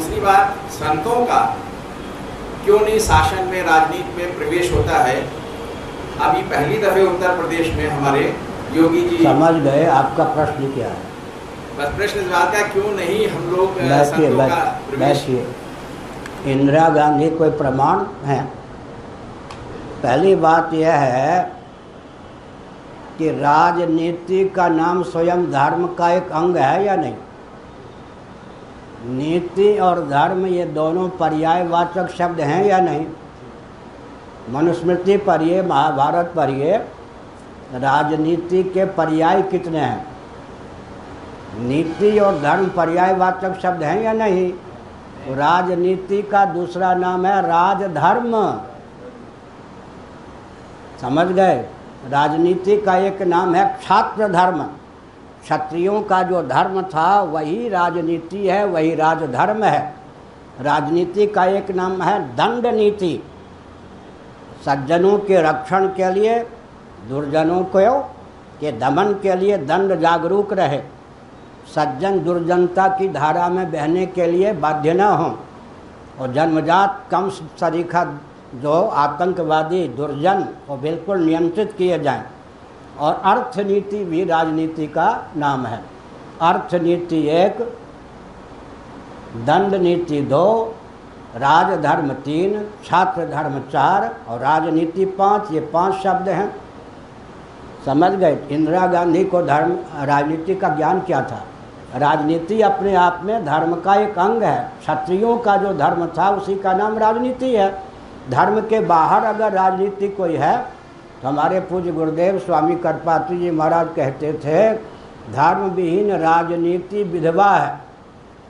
दूसरी बात, संतों का क्यों नहीं शासन में, राजनीति में प्रवेश होता है? अभी पहली दफे उत्तर प्रदेश में हमारे योगी जी। समझ गए, आपका प्रश्न क्या है? बस प्रश्न इस बात का, क्यों नहीं हम लोग संतों का प्रवेश? इंदिरा गांधी कोई प्रमाण है? पहली बात यह है कि राजनीति का नाम स्वयं धर्म का एक अंग है या नहीं? नीति और धर्म ये दोनों पर्यायवाचक शब्द हैं या नहीं? मनुस्मृति पढ़िए, महाभारत पढ़िए, राजनीति के पर्याय कितने हैं? नीति और धर्म पर्यायवाचक शब्द हैं या नहीं? राजनीति का दूसरा नाम है राजधर्म। समझ गए? राजनीति का एक नाम है क्षात्र धर्म। क्षत्रियों का जो धर्म था वही राजनीति है, वही राजधर्म है। राजनीति का एक नाम है दंड नीति। सज्जनों के रक्षण के लिए, दुर्जनों को के दमन के लिए दंड जागरूक रहे। सज्जन दुर्जनता की धारा में बहने के लिए बाध्य न हों और जन्मजात कम सरीखा जो आतंकवादी दुर्जन वो बिल्कुल नियंत्रित किए जाएं। और अर्थनीति भी राजनीति का नाम है। अर्थनीति 1, दंड नीति 2, राजधर्म 3, छात्र धर्म 4 और राजनीति 5। ये 5 शब्द हैं। समझ गए? इंदिरा गांधी को धर्म राजनीति का ज्ञान क्या था? राजनीति अपने आप में धर्म का एक अंग है। क्षत्रियों का जो धर्म था उसी का नाम राजनीति है। धर्म के बाहर अगर राजनीति कोई है तो हमारे पूज्य गुरुदेव स्वामी करपात्री जी महाराज कहते थे, धर्म विहीन राजनीति विधवा है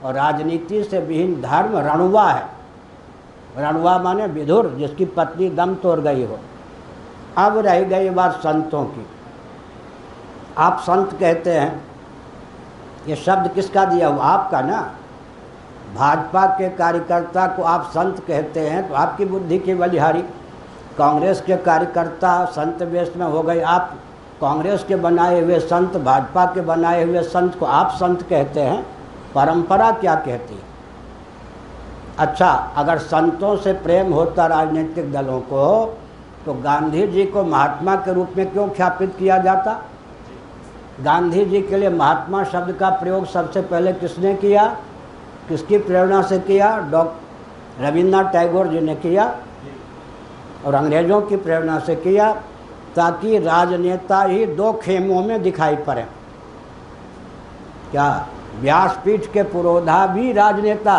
और राजनीति से विहीन धर्म रणुआ है। रणुआ माने विधुर, जिसकी पत्नी दम तोड़ गई हो। अब रह गई बात संतों की। आप संत कहते हैं, ये शब्द किसका दिया हुआ? आपका ना। भाजपा के कार्यकर्ता को आप संत कहते हैं तो आपकी बुद्धि की बलिहारी। कांग्रेस के कार्यकर्ता संत वेश में हो गए। आप कांग्रेस के बनाए हुए संत, भाजपा के बनाए हुए संत को आप संत कहते हैं। परंपरा क्या कहती है? अच्छा, अगर संतों से प्रेम होता राजनीतिक दलों को तो गांधी जी को महात्मा के रूप में क्यों ख्यापित किया जाता? गांधी जी के लिए महात्मा शब्द का प्रयोग सबसे पहले किसने किया? किसकी प्रेरणा से किया? डॉक्टर रविन्द्रनाथ टैगोर जी ने किया और अंग्रेज़ों की प्रेरणा से किया, ताकि राजनेता ही 2 खेमों में दिखाई पड़े। क्या व्यासपीठ के पुरोधा भी राजनेता?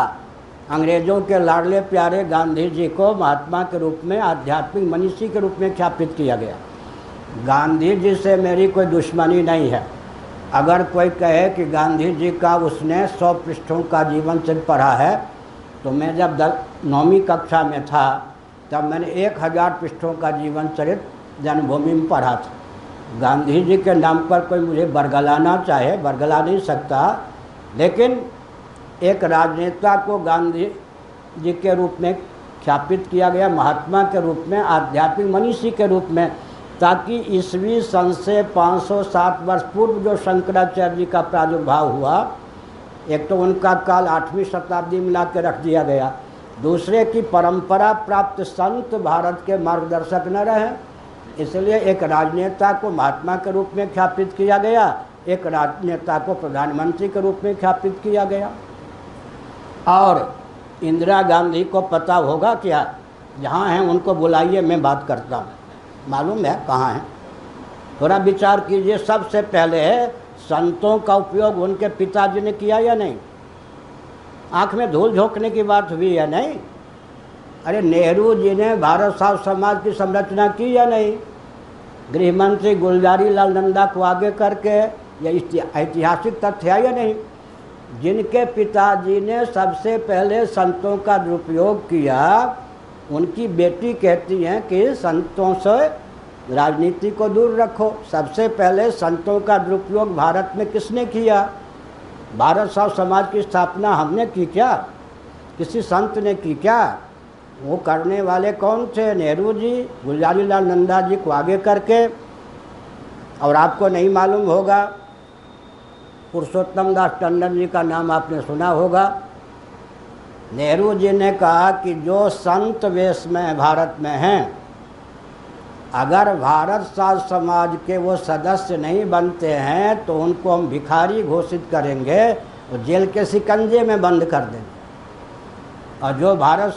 अंग्रेज़ों के लाडले प्यारे गांधी जी को महात्मा के रूप में, आध्यात्मिक मनीषी के रूप में ख्यापित किया गया। गांधी जी से मेरी कोई दुश्मनी नहीं है। अगर कोई कहे कि गांधी जी का उसने 100 पृष्ठों का जीवन चरित्र पढ़ा है, तो मैं जब 9वीं कक्षा में था तब मैंने 1000 पृष्ठों का जीवन चरित्र जन्मभूमि में पढ़ा था। गांधी जी के नाम पर कोई मुझे बरगलाना चाहे, बरगला नहीं सकता, लेकिन एक राजनेता को गांधी जी के रूप में ख्यापित किया गया, महात्मा के रूप में, आध्यात्मिक मनीषी के रूप में, ताकि ईस्वी सन से 507 वर्ष पूर्व जो शंकराचार्य जी का प्रादुर्भाव हुआ, एक तो उनका काल 8वीं शताब्दी में ला के रख दिया गया, दूसरे की परंपरा प्राप्त संत भारत के मार्गदर्शक न रहे, इसलिए एक राजनेता को महात्मा के रूप में ख्यापित किया गया, एक राजनेता को प्रधानमंत्री के रूप में ख्यापित किया गया। और इंदिरा गांधी को पता होगा क्या? जहाँ हैं उनको बुलाइए, मैं बात करता हूँ। मालूम है कहाँ हैं? थोड़ा विचार कीजिए। सबसे पहले संतों का उपयोग उनके पिताजी ने किया या नहीं? आँख में धूल झोंकने की बात हुई या नहीं? अरे नेहरू जी ने भारत साहब समाज की संरचना की या नहीं? गृह मंत्री गुलजारी लाल नंदा को आगे करके, यह ऐतिहासिक तथ्य है या नहीं? जिनके पिताजी ने सबसे पहले संतों का दुरुपयोग किया, उनकी बेटी कहती हैं कि संतों से राजनीति को दूर रखो। सबसे पहले संतों का दुरुपयोग भारत में किसने किया? भारत साहब समाज की स्थापना हमने की क्या? किसी संत ने की क्या? वो करने वाले कौन थे? नेहरू जी, गुलजारी लाल नंदा जी को आगे करके। और आपको नहीं मालूम होगा, पुरुषोत्तम दास टंडन जी का नाम आपने सुना होगा। नेहरू जी ने कहा कि जो संत वेश में भारत में हैं, अगर भारत साध समाज के वो सदस्य नहीं बनते हैं तो उनको हम भिखारी घोषित करेंगे और जेल के शिकंजे में बंद कर देंगे। और जो भारत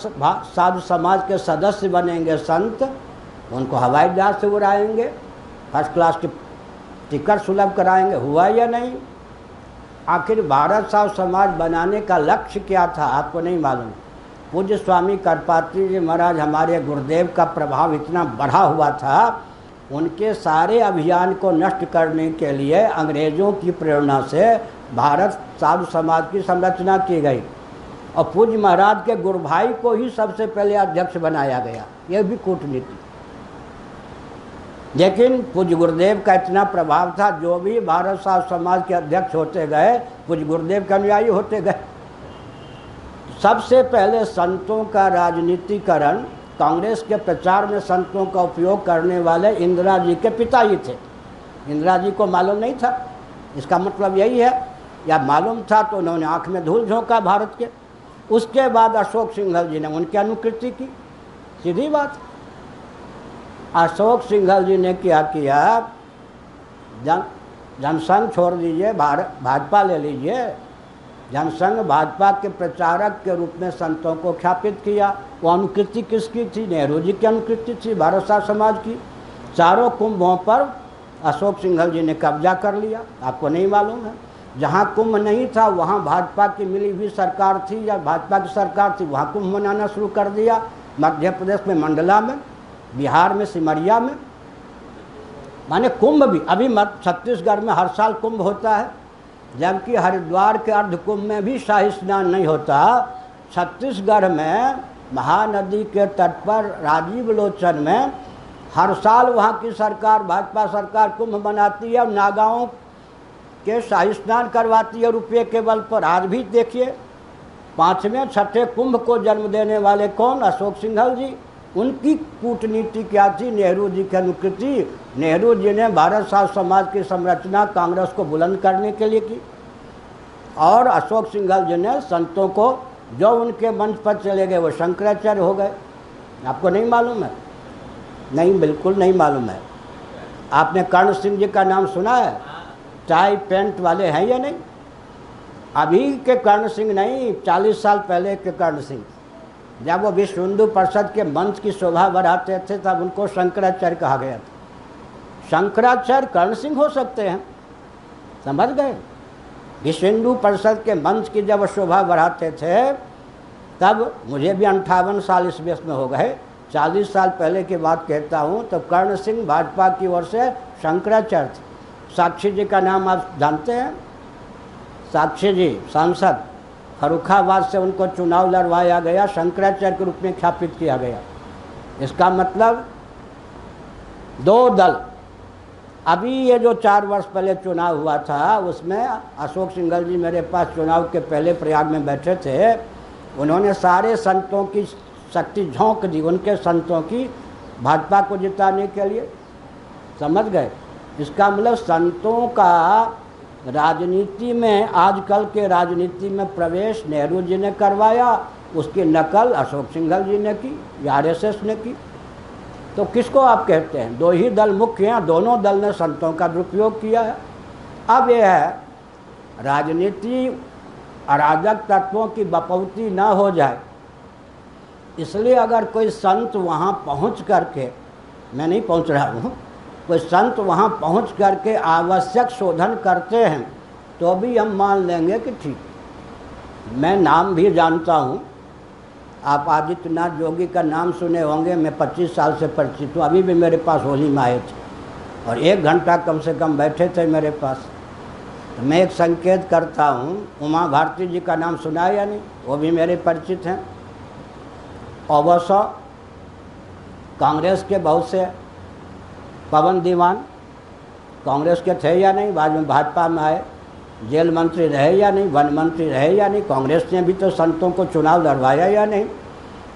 साधु समाज के सदस्य बनेंगे संत, उनको हवाई जहाज से उड़ाएंगे, फर्स्ट क्लास की टिकट सुलभ कराएंगे। हुआ या नहीं? आखिर भारत साधु समाज बनाने का लक्ष्य क्या था, आपको नहीं मालूम। पूज्य स्वामी करपात्री जी महाराज, हमारे गुरुदेव का प्रभाव इतना बढ़ा हुआ था, उनके सारे अभियान को नष्ट करने के लिए अंग्रेज़ों की प्रेरणा से भारत साधु समाज की संरचना की गई और पूज्य महाराज के गुरु भाई को ही सबसे पहले अध्यक्ष बनाया गया। यह भी कूटनीति। लेकिन पूज्य गुरुदेव का इतना प्रभाव था, जो भी भारत साधु समाज के अध्यक्ष होते गए, पूज्य गुरुदेव के अनुयायी होते गए। सबसे पहले संतों का राजनीतिकरण, कांग्रेस के प्रचार में संतों का उपयोग करने वाले इंदिरा जी के पिता ही थे। इंदिरा जी को मालूम नहीं था, इसका मतलब यही है, या मालूम था तो उन्होंने आँख में धूल झोंका भारत के। उसके बाद अशोक सिंघल जी ने उनकी अनुकृति की, सीधी बात। अशोक सिंघल जी ने क्या किया, जनसंघ छोड़ दीजिए, भाजपा ले लीजिए, जनसंघ भाजपा के प्रचारक के रूप में संतों को ख्यापित किया। वो अनुकृति किसकी थी? नेहरू जी की अनुकृति थी, भारत साधु समाज की। चारों कुंभों पर अशोक सिंघल जी ने कब्जा कर लिया, आपको नहीं मालूम है। जहाँ कुंभ नहीं था वहाँ भाजपा की मिली हुई सरकार थी या भाजपा की सरकार थी, वहाँ कुंभ मनाना शुरू कर दिया। मध्य प्रदेश में मंडला में, बिहार में सिमरिया में, माने कुंभ भी। अभी छत्तीसगढ़ में हर साल कुंभ होता है, जबकि हरिद्वार के अर्ध कुंभ में भी शाही स्नान नहीं होता। छत्तीसगढ़ में महानदी के तट पर राजीव लोचन में हर साल वहाँ की सरकार, भाजपा सरकार कुंभ मनाती है और नागाओं के शाही स्नान करवाती है रुपये के बल पर। आज भी देखिए, 5वें 6ठे कुंभ को जन्म देने वाले कौन? अशोक सिंघल जी। उनकी कूटनीति क्या थी? नेहरू जी की अनुकृति। नेहरू जी ने भारत साधु समाज की संरचना कांग्रेस को बुलंद करने के लिए की और अशोक सिंघल जी ने संतों को, जो उनके मंच पर चले गए वो शंकराचार्य हो गए। आपको नहीं मालूम है? नहीं, बिल्कुल नहीं मालूम है। आपने कर्ण सिंह जी का नाम सुना है? टाई पैंट वाले हैं या नहीं? अभी के कर्ण सिंह नहीं, 40 साल पहले के कर्ण सिंह। जब वो विश्व हिंदू परिषद के मंच की शोभा बढ़ाते थे तब उनको शंकराचार्य कहा गया था। शंकराचार्य कर्ण सिंह हो सकते हैं, समझ गए? विश्व हिंदू परिषद के मंच की जब शोभा बढ़ाते थे तब, मुझे भी 58 साल इस वेश में हो गए, 40 साल पहले की बात कहता हूँ, तो कर्ण सिंह भाजपा की ओर से शंकराचार्य थे। साक्षी जी का नाम आप जानते हैं? साक्षी जी सांसद, फर्रुखाबाद से उनको चुनाव लड़वाया गया, शंकराचार्य के रूप में ख्यापित किया गया। इसका मतलब दो दल। अभी ये जो 4 वर्ष पहले चुनाव हुआ था उसमें अशोक सिंघल जी मेरे पास चुनाव के पहले प्रयाग में बैठे थे। उन्होंने सारे संतों की शक्ति झोंक दी, उनके संतों की, भाजपा को जिताने के लिए, समझ गए? इसका मतलब संतों का राजनीति में, आजकल के राजनीति में प्रवेश नेहरू जी ने करवाया, उसकी नकल अशोक सिंघल जी ने की या आरएसएस ने की। तो किसको आप कहते हैं? 2 ही दल मुख्य हैं, दोनों दल ने संतों का दुरुपयोग किया है। अब यह है, राजनीति अराजक तत्वों की बपौती ना हो जाए, इसलिए अगर कोई संत वहाँ पहुँच करके, मैं नहीं पहुँच रहा हूँ, कोई संत वहाँ पहुँच करके आवश्यक शोधन करते हैं तो भी हम मान लेंगे कि ठीक। मैं नाम भी जानता हूँ, आप आदित्यनाथ जोगी का नाम सुने होंगे, मैं 25 साल से परिचित हूँ। अभी भी मेरे पास होली में आए थे और 1 घंटा कम से कम बैठे थे मेरे पास। तो मैं एक संकेत करता हूँ, उमा भारती जी का नाम सुना है या नहीं? वो भी मेरे परिचित हैं। अवश्य कांग्रेस के बहुत से, पवन दीवान कांग्रेस के थे या नहीं, बाद में भाजपा में आए, जेल मंत्री रहे या नहीं, वन मंत्री रहे या नहीं, कांग्रेस ने भी तो संतों को चुनाव लड़वाया या नहीं।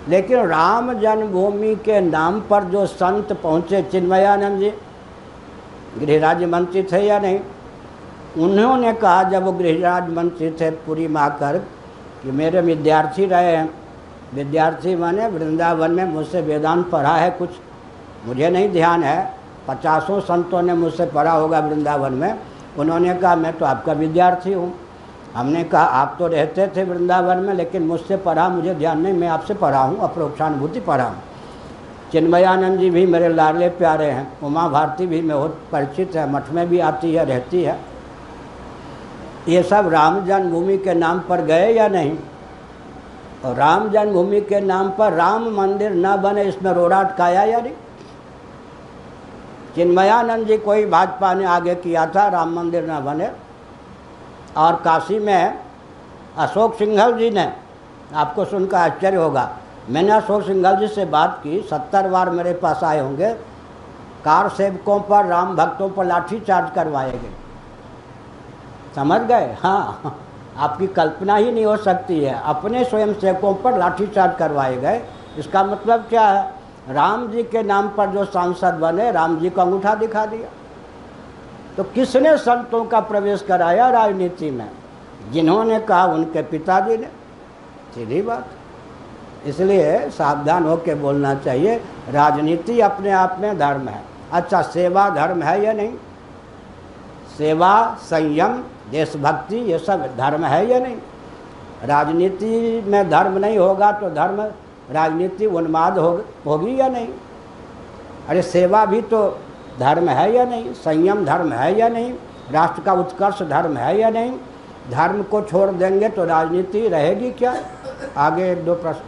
लेकिन राम जन्मभूमि के नाम पर जो संत पहुँचे, चिन्मयानंद जी गृह राज्य मंत्री थे या नहीं? उन्होंने कहा, जब वो गृह राज्य मंत्री थे पुरी में आकर, कि मेरे विद्यार्थी रहे हैं। विद्यार्थी माने वृंदावन में मुझसे वेदांत पढ़ा है कुछ, मुझे नहीं ध्यान है, 50 संतों ने मुझसे पढ़ा होगा वृंदावन में। उन्होंने कहा मैं तो आपका विद्यार्थी हूँ। हमने कहा आप तो रहते थे वृंदावन में, लेकिन मुझसे पढ़ा मुझे ध्यान नहीं, मैं आपसे पढ़ा हूँ, अप्रोक्षानुभूति पढ़ा हूँ। चिन्मयानंद जी भी मेरे लाडले प्यारे हैं। उमा भारती भी बहुत परिचित है, मठ में भी आती है, रहती है। ये सब राम जन्मभूमि के नाम पर गए या नहीं? और राम जन्मभूमि के नाम पर राम मंदिर न बने, इसमें रोड़ा अटकाया या नहीं? चिन्मयानंद जी को ही भाजपा ने आगे किया था राम मंदिर न बने। और काशी में अशोक सिंघल जी ने, आपको सुनकर आश्चर्य होगा, मैंने अशोक सिंघल जी से बात की, 70 बार मेरे पास आए होंगे। कार सेवकों पर, राम भक्तों पर लाठी चार्ज करवाए गए, समझ गए? हाँ, आपकी कल्पना ही नहीं हो सकती है, अपने स्वयं सेवकों पर लाठी चार्ज करवाए गए। इसका मतलब क्या है? राम जी के नाम पर जो सांसद बने, राम जी को अंगूठा दिखा दिया। तो किसने संतों का प्रवेश कराया राजनीति में? जिन्होंने कहा उनके पिताजी ने। सीधी बात। इसलिए सावधान होकर बोलना चाहिए। राजनीति अपने आप में धर्म है। अच्छा, सेवा धर्म है या नहीं? सेवा, संयम, देशभक्ति, ये सब धर्म है या नहीं? राजनीति में धर्म नहीं होगा तो धर्म, राजनीति उन्माद होगी या नहीं? अरे सेवा भी तो धर्म है या नहीं? संयम धर्म है या नहीं? राष्ट्र का उत्कर्ष धर्म है या नहीं? धर्म को छोड़ देंगे तो राजनीति रहेगी क्या? आगे 1-2 प्रश्न।